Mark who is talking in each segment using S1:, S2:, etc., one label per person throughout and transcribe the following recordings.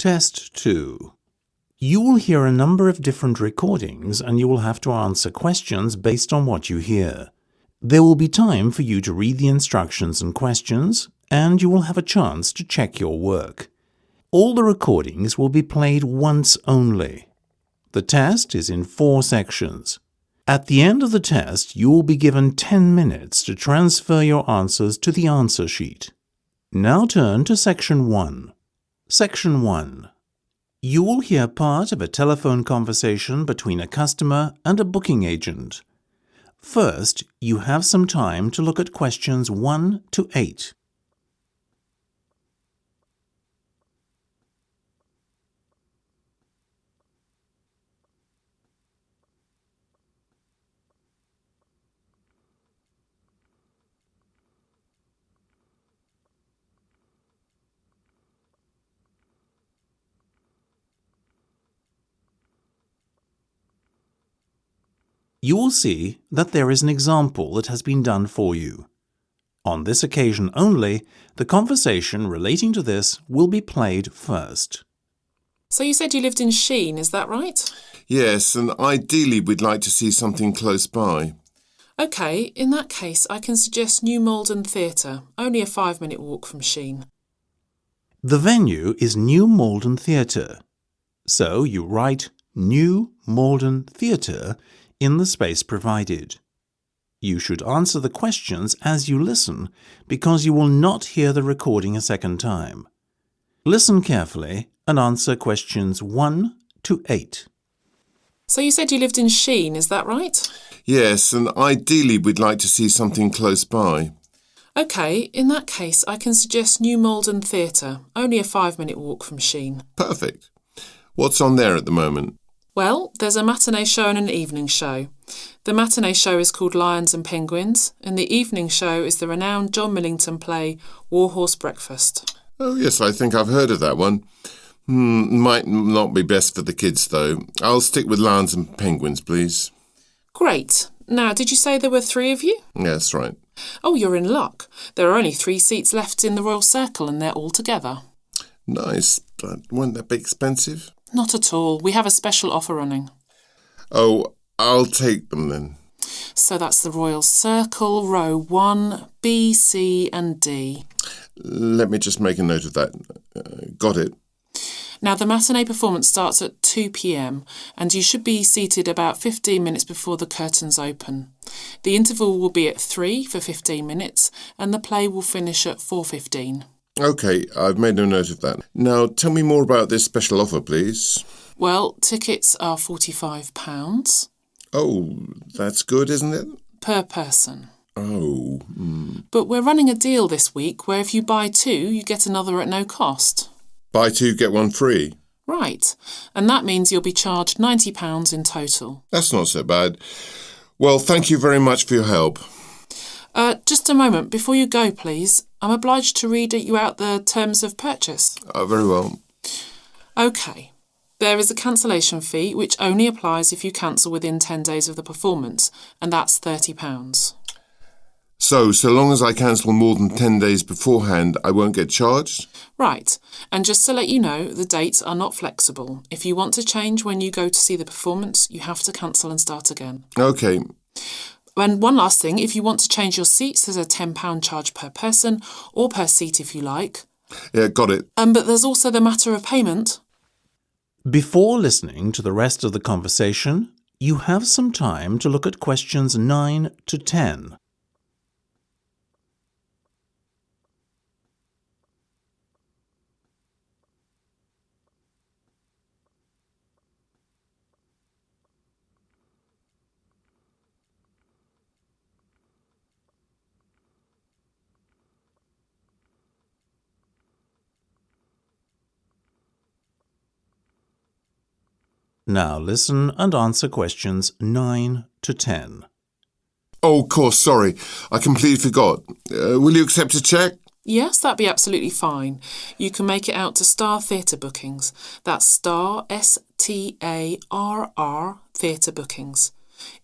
S1: Test 2. You will hear a number of different recordings and you will have to answer questions based on what you hear. There will be time for you to read the instructions and questions, and you will have a chance to check your work. All the recordings will be played once only. The test is in 4 sections. At the end of the test, you will be given 10 minutes to transfer your answers to the answer sheet. Now turn to Section 1. Section 1. You will hear part of a telephone conversation between a customer and a booking agent. First, you have some time to look at questions 1 to 8. You will see that there is an example that has been done for you. On this occasion only, the conversation relating to this will be played first.
S2: So you said you lived in Sheen, is that right?
S3: Yes, and ideally we'd like to see something close by.
S2: OK, in that case I can suggest New Malden Theatre, only a 5-minute walk from Sheen.
S1: The venue is New Malden Theatre. So you write New Malden Theatre in the space provided. You should answer the questions as you listen because you will not hear the recording a second time. Listen carefully and answer questions 1 to 8.
S2: So you said you lived in Sheen, is that right?
S3: Yes, and ideally we'd like to see something close by.
S2: OK, in that case I can suggest New Malden Theatre, only a 5-minute walk from Sheen.
S3: Perfect. What's on there at the moment?
S2: Well, there's a matinee show and an evening show. The matinee show is called Lions and Penguins, and the evening show is the renowned John Millington play Warhorse Breakfast.
S3: Oh yes, I think I've heard of that one. Might not be best for the kids though. I'll stick with Lions and Penguins, please.
S2: Great. Now, did you say there were 3 of you?
S3: Yes, right.
S2: Oh, you're in luck. There are only 3 seats left in the Royal Circle and they're all together.
S3: Nice, but won't that be expensive?
S2: Not at all. We have a special offer running.
S3: Oh, I'll take them then.
S2: So that's the Royal Circle, row 1, B, C and D.
S3: Let me just make a note of that. Got it.
S2: Now, the matinee performance starts at 2 p.m. and you should be seated about 15 minutes before the curtains open. The interval will be at 3 for 15 minutes and the play will finish at 4:15.
S3: OK, I've made a note of that. Now, tell me more about this special offer, please.
S2: Well, tickets are £45.
S3: Oh, that's good, isn't it?
S2: Per person.
S3: Oh.
S2: But we're running a deal this week where if you buy 2, you get another at no cost.
S3: Buy 2, get 1 free.
S2: Right. And that means you'll be charged £90 in total.
S3: That's not so bad. Well, thank you very much for your help.
S2: Just a moment. Before you go, please, I'm obliged to read you out the terms of purchase.
S3: Very well.
S2: OK. There is a cancellation fee which only applies if you cancel within 10 days of the performance, and that's £30.
S3: So long as I cancel more than 10 days beforehand, I won't get charged?
S2: Right. And just to let you know, the dates are not flexible. If you want to change when you go to see the performance, you have to cancel and start again.
S3: OK.
S2: And one last thing, if you want to change your seats, there's a £10 charge per person or per seat if you like.
S3: Yeah, got it.
S2: But there's also the matter of payment.
S1: Before listening to the rest of the conversation, you have some time to look at questions 9 to 10. Now listen and answer questions 9 to 10.
S3: Oh, of course, sorry. I completely forgot. Will you accept a cheque?
S2: Yes, that'd be absolutely fine. You can make it out to Star Theatre Bookings. That's Star, S-T-A-R-R, Theatre Bookings.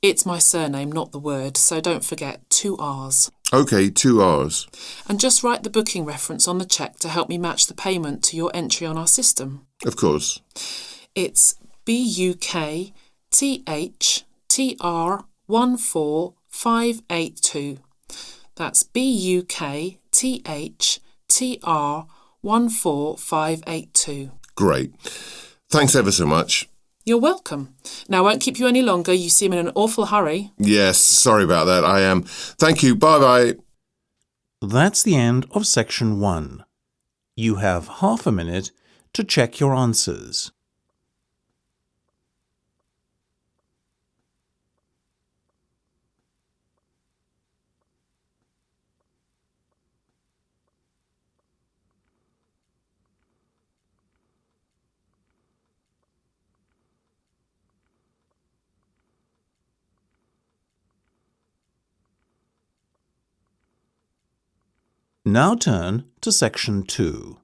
S2: It's my surname, not the word, so don't forget 2 R's.
S3: OK, 2 R's.
S2: And just write the booking reference on the cheque to help me match the payment to your entry on our system.
S3: Of course.
S2: It's BUKTHTR14582. That's BUKTHTR14582.
S3: Great. Thanks ever so much.
S2: You're welcome. Now, I won't keep you any longer. You seem in an awful hurry.
S3: Yes, sorry about that. I am. Thank you. Bye-bye.
S1: That's the end of section 1. You have half a minute to check your answers. Now turn to Section 2.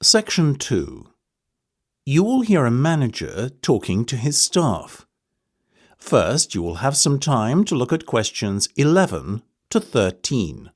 S1: Section 2. You will hear a manager talking to his staff. First, you will have some time to look at questions 11 to 13.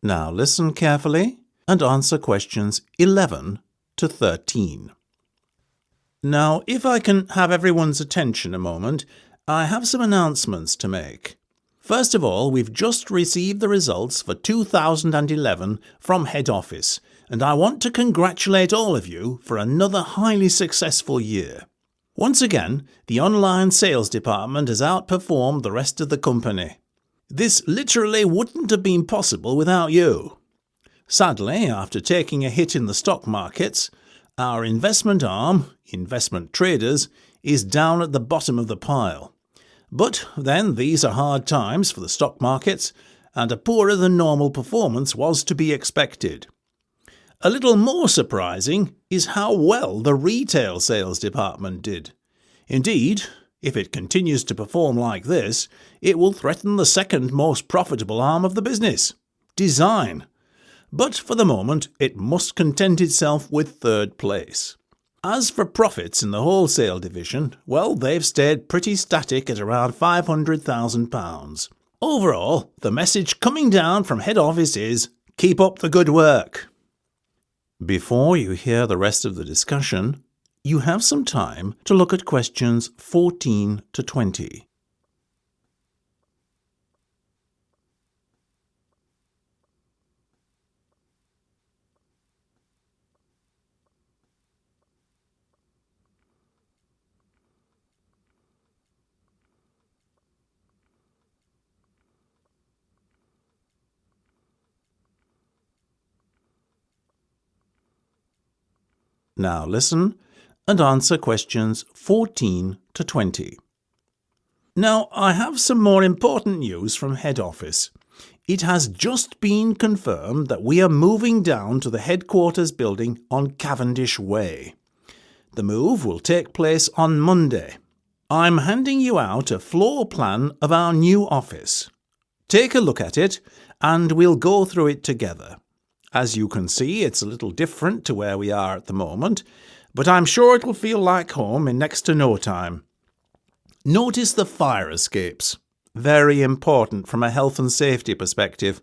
S1: Now listen carefully and answer questions 11 to 13. Now, if I can have everyone's attention a moment, I have some announcements to make. First of all, we've just received the results for 2011 from head office, and I want to congratulate all of you for another highly successful year. Once again, the online sales department has outperformed the rest of the company. This literally wouldn't have been possible without you. Sadly, after taking a hit in the stock markets, our investment arm, Investment Traders, is down at the bottom of the pile. But then these are hard times for the stock markets, and a poorer than normal performance was to be expected. A little more surprising is how well the retail sales department did. Indeed, if it continues to perform like this, it will threaten the second most profitable arm of the business, design. But for the moment, it must content itself with third place. As for profits in the wholesale division, well, they've stayed pretty static at around £500,000. Overall, the message coming down from head office is, keep up the good work. Before you hear the rest of the discussion, you have some time to look at questions 14 to 20. Now listen and answer questions 14 to 20. Now, I have some more important news from head office. It has just been confirmed that we are moving down to the headquarters building on Cavendish Way. The move will take place on Monday. I'm handing you out a floor plan of our new office. Take a look at it and we'll go through it together. As you can see, it's a little different to where we are at the moment, but I'm sure it will feel like home in next to no time. Notice the fire escapes. Very important from a health and safety perspective,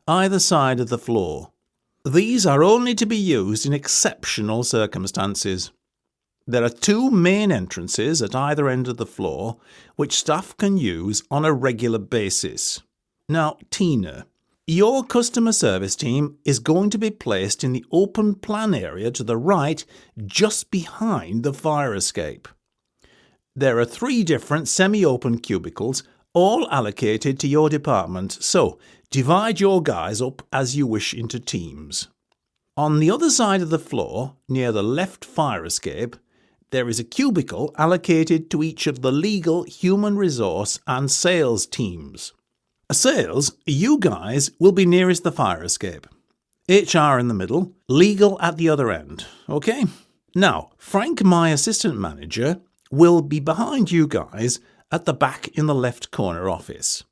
S1: either side of the floor. These are only to be used in exceptional circumstances. There are 2 main entrances at either end of the floor, which staff can use on a regular basis. Now, Tina, your customer service team is going to be placed in the open plan area to the right, just behind the fire escape. There are 3 different semi-open cubicles, all allocated to your department, so divide your guys up as you wish into teams. On the other side of the floor, near the left fire escape, there is a cubicle allocated to each of the legal, human resource and sales teams. Sales, you guys will be nearest the fire escape. HR in the middle, legal at the other end, okay? Now, Frank, my assistant manager, will be behind you guys at the back in the left corner office.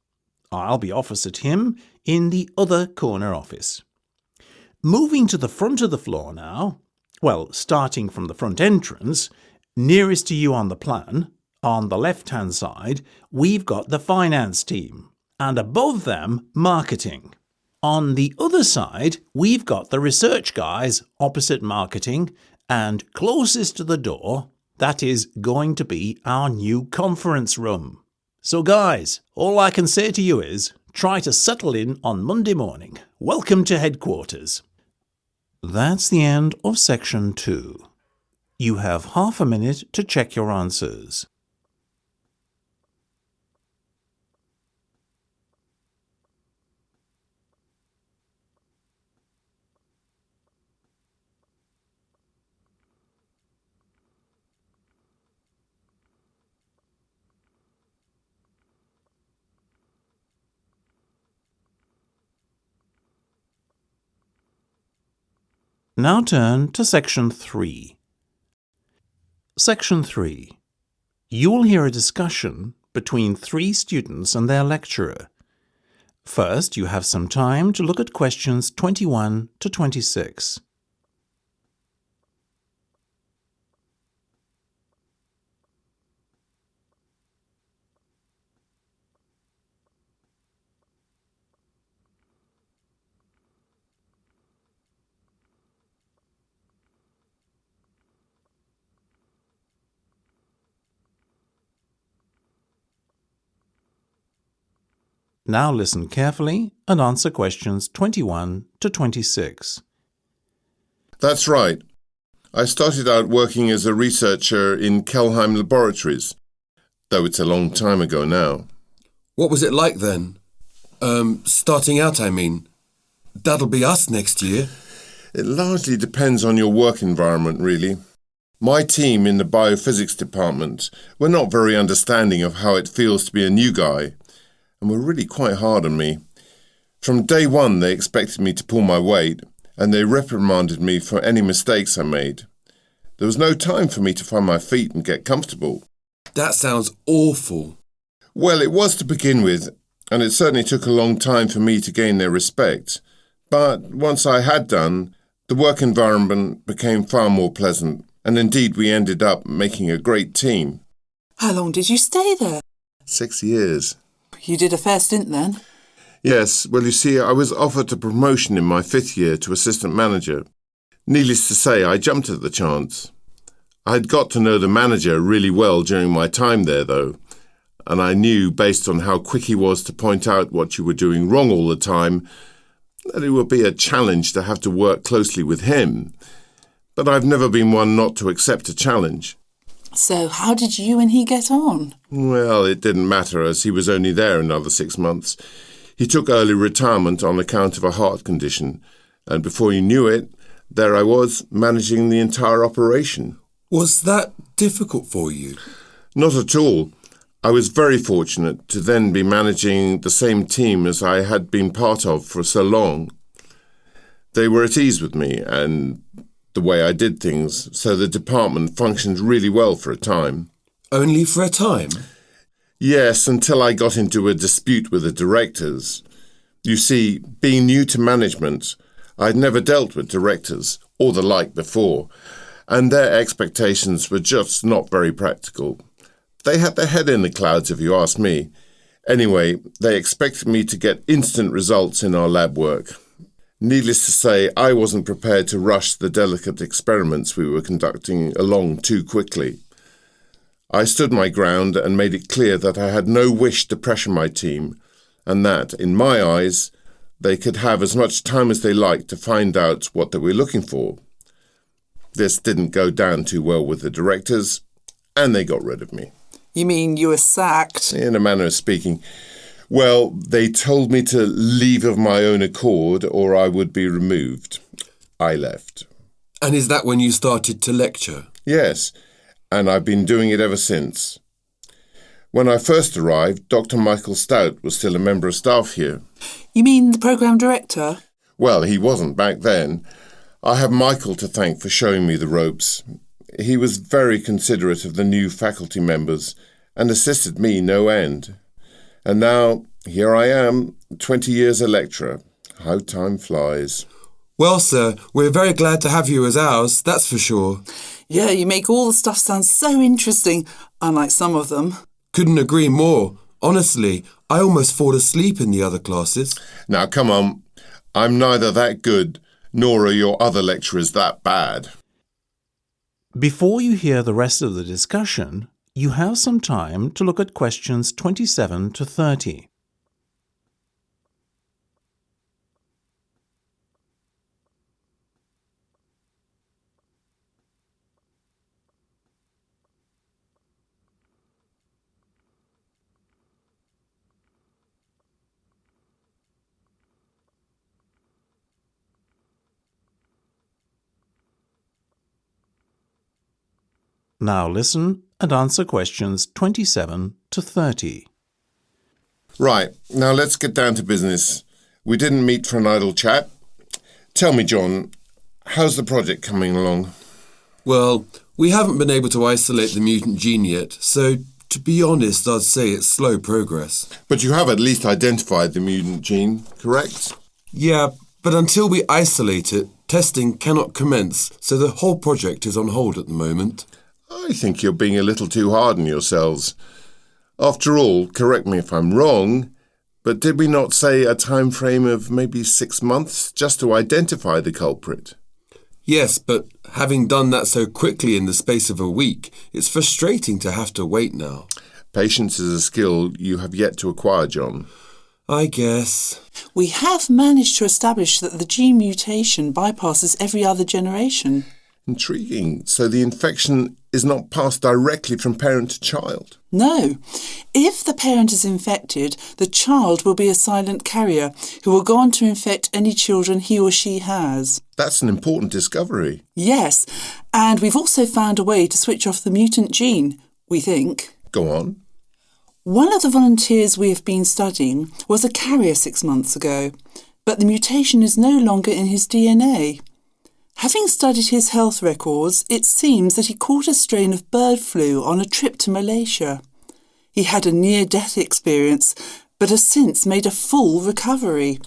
S1: I'll be opposite him in the other corner office. Moving to the front of the floor now, well, starting from the front entrance, nearest to you on the plan, on the left-hand side, we've got the finance team, and above them, marketing. On the other side, we've got the research guys opposite marketing, and closest to the door, that is going to be our new conference room. So guys, all I can say to you is, try to settle in on Monday morning. Welcome to headquarters. That's the end of section 2. You have half a minute to check your answers. Now turn to section 3. Section 3. You will hear a discussion between 3 students and their lecturer. First, you have some time to look at questions 21 to 26. Now listen carefully and answer questions 21 to 26.
S3: That's right. I started out working as a researcher in Kelheim laboratories, though it's a long time ago now.
S4: What was it like then? Starting out, I mean. That'll be us next year.
S3: It largely depends on your work environment, really. My team in the biophysics department were not very understanding of how it feels to be a new guy, and were really quite hard on me. From day one, they expected me to pull my weight, and they reprimanded me for any mistakes I made. There was no time for me to find my feet and get comfortable.
S4: That sounds awful.
S3: Well, it was to begin with, and it certainly took a long time for me to gain their respect. But once I had done, the work environment became far more pleasant, and indeed we ended up making a great team.
S5: How long did you stay there?
S3: 6 years.
S5: You did a fair stint then?
S3: Yes, well, you see, I was offered a promotion in my 5th year to assistant manager. Needless to say, I jumped at the chance. I had got to know the manager really well during my time there, though, and I knew, based on how quick he was to point out what you were doing wrong all the time, that it would be a challenge to have to work closely with him. But I've never been one not to accept a challenge.
S5: So how did you and he get on?
S3: Well, it didn't matter, as he was only there another 6 months. He took early retirement on account of a heart condition, and before you knew it, there I was, managing the entire operation.
S4: Was that difficult for you?
S3: Not at all. I was very fortunate to then be managing the same team as I had been part of for so long. They were at ease with me and the way I did things, so the department functioned really well for a time.
S4: Only for a time?
S3: Yes, until I got into a dispute with the directors. You see, being new to management, I'd never dealt with directors or the like before, and their expectations were just not very practical. They had their head in the clouds, if you ask me. Anyway, they expected me to get instant results in our lab work. Needless to say, I wasn't prepared to rush the delicate experiments we were conducting along too quickly. I stood my ground and made it clear that I had no wish to pressure my team, and that, in my eyes, they could have as much time as they liked to find out what they were looking for. This didn't go down too well with the directors, and they got rid of me.
S5: You mean you were sacked?
S3: In a manner of speaking. Well, they told me to leave of my own accord or I would be removed. I left.
S4: And is that when you started to lecture?
S3: Yes, and I've been doing it ever since. When I first arrived, Dr. Michael Stout was still a member of staff here.
S5: You mean the programme director?
S3: Well, he wasn't back then. I have Michael to thank for showing me the ropes. He was very considerate of the new faculty members and assisted me no end. And now, here I am, 20 years a lecturer. How time flies.
S4: Well, sir, we're very glad to have you as ours, that's for sure.
S5: Yeah, you make all the stuff sound so interesting, unlike some of them.
S4: Couldn't agree more. Honestly, I almost fall asleep in the other classes.
S3: Now, come on. I'm neither that good, nor are your other lecturers that bad.
S1: Before you hear the rest of the discussion, you have some time to look at questions 27 to 30. Now listen and answer questions 27 to 30.
S3: Right, now let's get down to business. We didn't meet for an idle chat. Tell me, John, how's the project coming along?
S4: Well, we haven't been able to isolate the mutant gene yet, so to be honest, I'd say it's slow progress.
S3: But you have at least identified the mutant gene, correct?
S4: Yeah, but until we isolate it, testing cannot commence, so the whole project is on hold at the moment.
S3: I think you're being a little too hard on yourselves. After all, correct me if I'm wrong, but did we not say a time frame of maybe 6 months just to identify the culprit?
S4: Yes, but having done that so quickly in the space of a week, it's frustrating to have to wait now.
S3: Patience is a skill you have yet to acquire, John.
S4: I guess.
S5: We have managed to establish that the gene mutation bypasses every other generation.
S3: Intriguing. So the infection is not passed directly from parent to child?
S5: No. If the parent is infected, the child will be a silent carrier who will go on to infect any children he or she has.
S3: That's an important discovery.
S5: Yes, and we've also found a way to switch off the mutant gene, we think.
S3: Go on.
S5: One of the volunteers we have been studying was a carrier 6 months ago, but the mutation is no longer in his DNA. Having studied his health records, it seems that he caught a strain of bird flu on a trip to Malaysia. He had a near-death experience, but has since made a full recovery.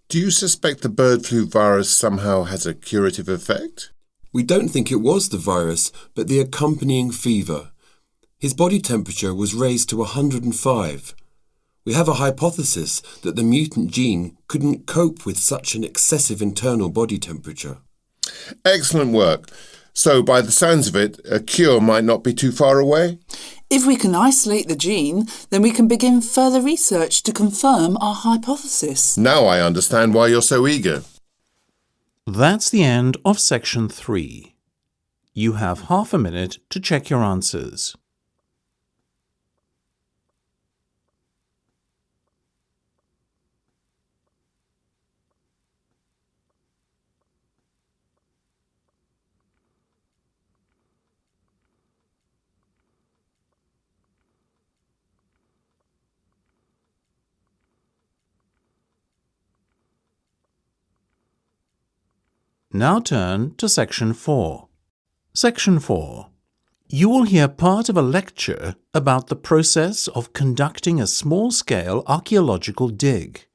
S3: Do you suspect the bird flu virus somehow has a curative effect?
S4: We don't think it was the virus, but the accompanying fever. His body temperature was raised to 105. We have a hypothesis that the mutant gene couldn't cope with such an excessive internal body temperature.
S3: Excellent work. So, by the sounds of it, a cure might not be too far away?
S5: If we can isolate the gene, then we can begin further research to confirm our hypothesis.
S3: Now I understand why you're so eager.
S1: That's the end of section 3. You have half a minute to check your answers. Now turn to Section 4. Section 4. You will hear part of a lecture about the process of conducting a small-scale archaeological dig.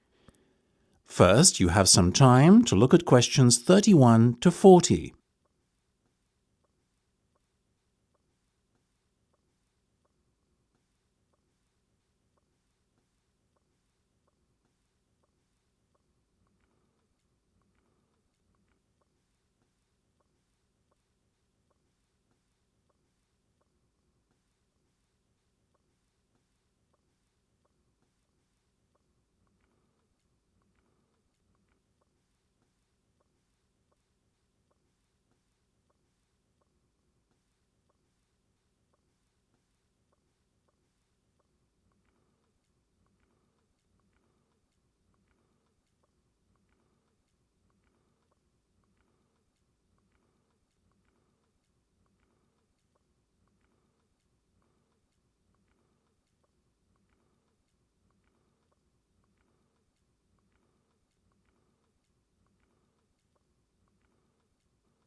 S1: First, you have some time to look at questions 31 to 40.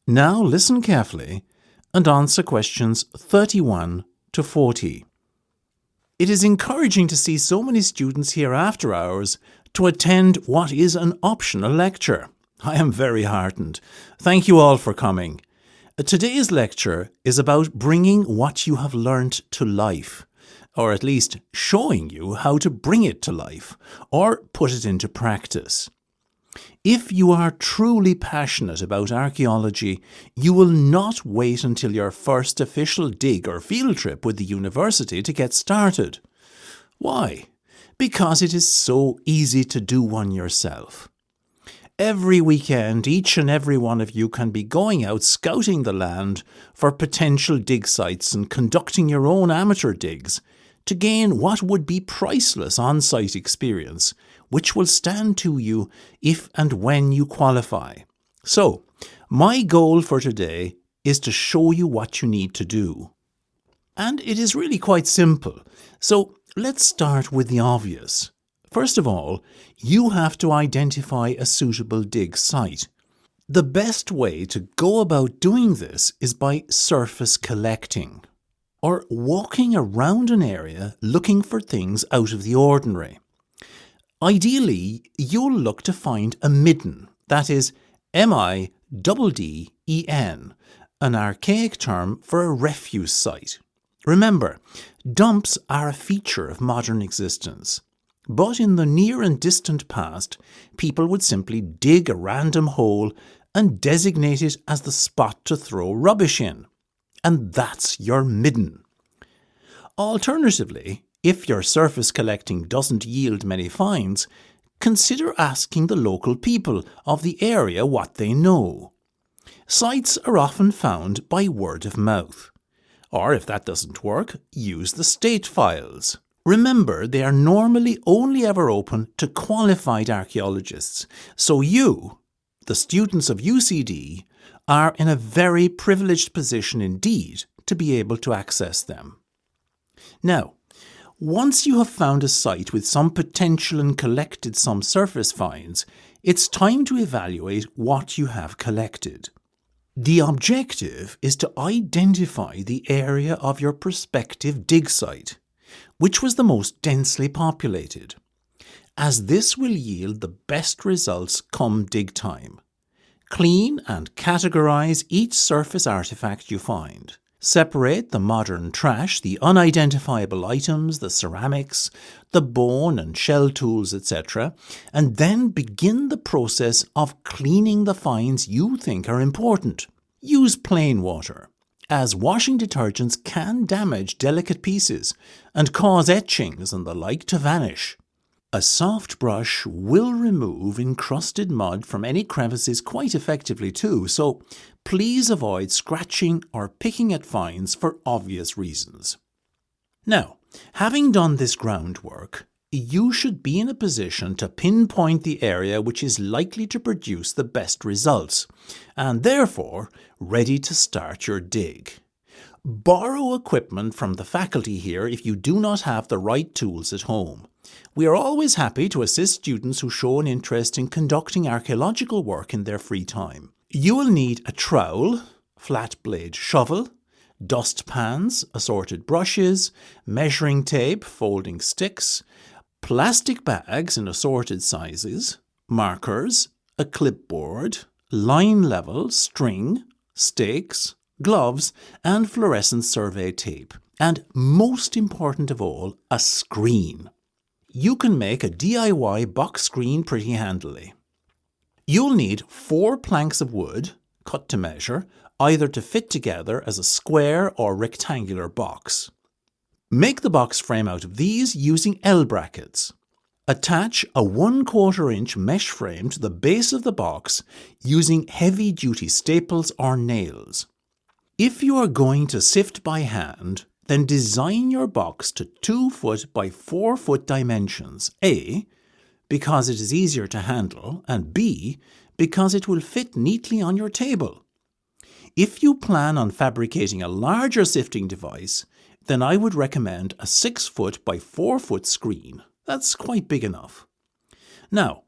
S1: Now listen carefully and answer questions 31 to 40. It is encouraging to see so many students here after hours to attend what is an optional lecture. I am very heartened. Thank you all for coming. Today's lecture is about bringing what you have learnt to life, or at least showing you how to bring it to life, or put it into practice. If you are truly passionate about archaeology, you will not wait until your first official dig or field trip with the university to get started. Why? Because it is so easy to do one yourself. Every weekend, each and every one of you can be going out scouting the land for potential dig sites and conducting your own amateur digs to gain what would be priceless on-site experience, which will stand to you if and when you qualify. So, my goal for today is to show you what you need to do. And it is really quite simple. So, let's start with the obvious. First of all, you have to identify a suitable dig site. The best way to go about doing this is by surface collecting, or walking around an area looking for things out of the ordinary. Ideally, you'll look to find a midden, that is MIDDEN, an archaic term for a refuse site. Remember, dumps are a feature of modern existence. But in the near and distant past, people would simply dig a random hole and designate it as the spot to throw rubbish in. And that's your midden. Alternatively, if your surface collecting doesn't yield many finds, consider asking the local people of the area what they know. Sites are often found by word of mouth. Or if that doesn't work, use the state files. Remember, they are normally only ever open to qualified archaeologists, so you, the students of UCD, are in a very privileged position indeed to be able to access them. Now, once you have found a site with some potential and collected some surface finds, it's time to evaluate what you have collected. The objective is to identify the area of your prospective dig site, which was the most densely populated, as this will yield the best results come dig time. Clean and categorise each surface artefact you find. Separate the modern trash, the unidentifiable items, the ceramics, the bone and shell tools, etc., and then begin the process of cleaning the finds you think are important. Use plain water, as washing detergents can damage delicate pieces and cause etchings and the like to vanish. A soft brush will remove encrusted mud from any crevices quite effectively too, so please avoid scratching or picking at finds for obvious reasons. Now, having done this groundwork, you should be in a position to pinpoint the area which is likely to produce the best results, and therefore ready to start your dig. Borrow equipment from the faculty here if you do not have the right tools at home. We are always happy to assist students who show an interest in conducting archaeological work in their free time. You will need a trowel, flat blade shovel, dust pans, assorted brushes, measuring tape, folding sticks, plastic bags in assorted sizes, markers, a clipboard, line level, string, stakes, gloves, and fluorescent survey tape. And most important of all, a screen. You can make a DIY box screen pretty handily. You'll need 4 planks of wood, cut to measure, either to fit together as a square or rectangular box. Make the box frame out of these using L brackets. Attach a 1/4 inch mesh frame to the base of the box using heavy-duty staples or nails. If you are going to sift by hand, then design your box to 2 foot by 4 foot dimensions. A, because it is easier to handle, and B, because it will fit neatly on your table. If you plan on fabricating a larger sifting device, then I would recommend a 6 foot by 4 foot screen. That's quite big enough. Now,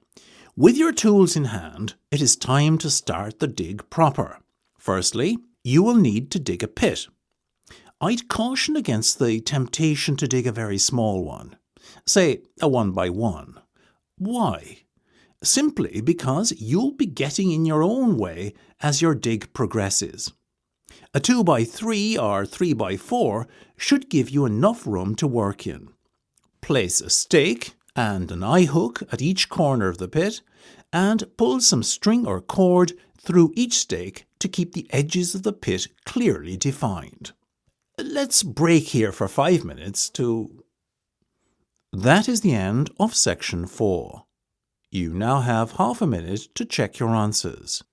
S1: with your tools in hand, it is time to start the dig proper. Firstly, you will need to dig a pit. I'd caution against the temptation to dig a very small one, say a 1 by 1. Why? Simply because you'll be getting in your own way as your dig progresses. A 2 by 3 or 3 by 4 should give you enough room to work in. Place a stake and an eye hook at each corner of the pit and pull some string or cord through each stake to keep the edges of the pit clearly defined. Let's break here for 5 minutes to... That is the end of section 4. You now have half a minute to check your answers.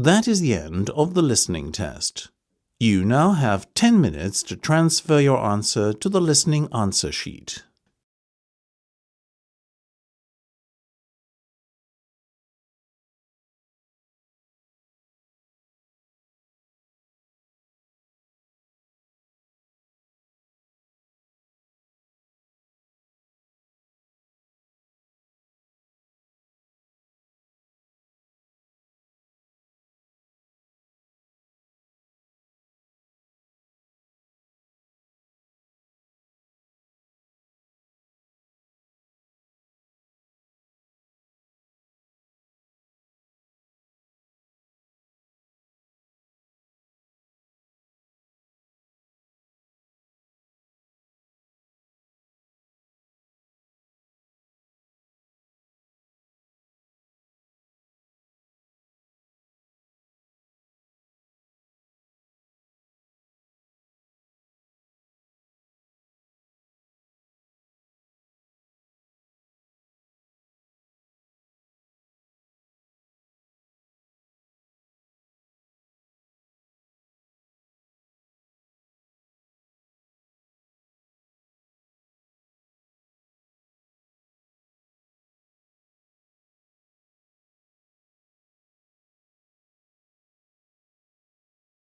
S1: That is the end of the listening test. You now have 10 minutes to transfer your answer to the listening answer sheet.